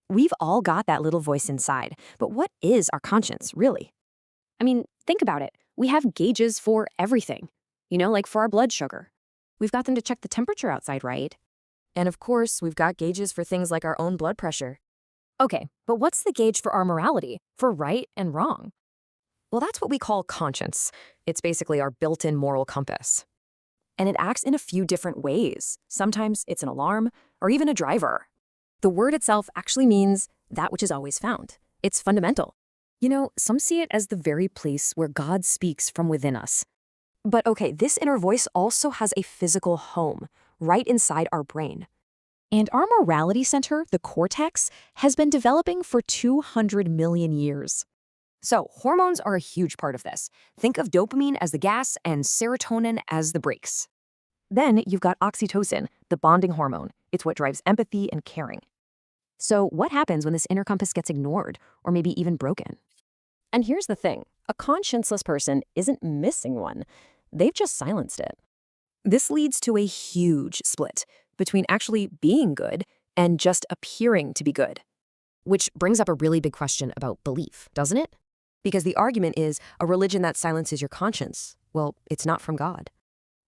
We've all got that little voice inside, but what is our conscience, really? I mean, think about it. We have gauges for everything. Like for our blood sugar. We've got them to check the temperature outside, right? And of course, we've got gauges for things like our own blood pressure. Okay, but what's the gauge for our morality, for right and wrong? Well, that's what we call conscience. It's basically our built-in moral compass. And it acts in a few different ways. Sometimes it's an alarm, or even a driver. The word itself actually means that which is always found. It's fundamental. Some see it as the very place where God speaks from within us. But okay, this inner voice also has a physical home, right inside our brain. And our morality center, the cortex, has been developing for 200 million years. So hormones are a huge part of this. Think of dopamine as the gas and serotonin as the brakes. Then you've got oxytocin, the bonding hormone. It's what drives empathy and caring. So what happens when this inner compass gets ignored, or maybe even broken? And here's the thing. A conscienceless person isn't missing one. They've just silenced it. This leads to a huge split between actually being good and just appearing to be good. Which brings up a really big question about belief, doesn't it? Because the argument is a religion that silences your conscience. Well, it's not from God.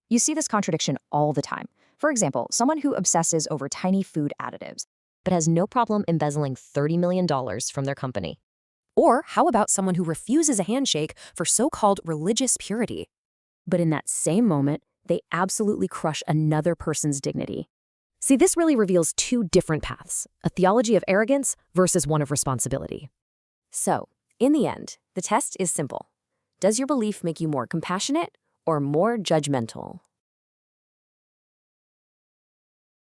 You see this contradiction all the time. For example, someone who obsesses over tiny food additives, but has no problem embezzling $30 million from their company. Or how about someone who refuses a handshake for so-called religious purity? But in that same moment, they absolutely crush another person's dignity. See, this really reveals two different paths, a theology of arrogance versus one of responsibility. So, in the end, the test is simple. Does your belief make you more compassionate or more judgmental?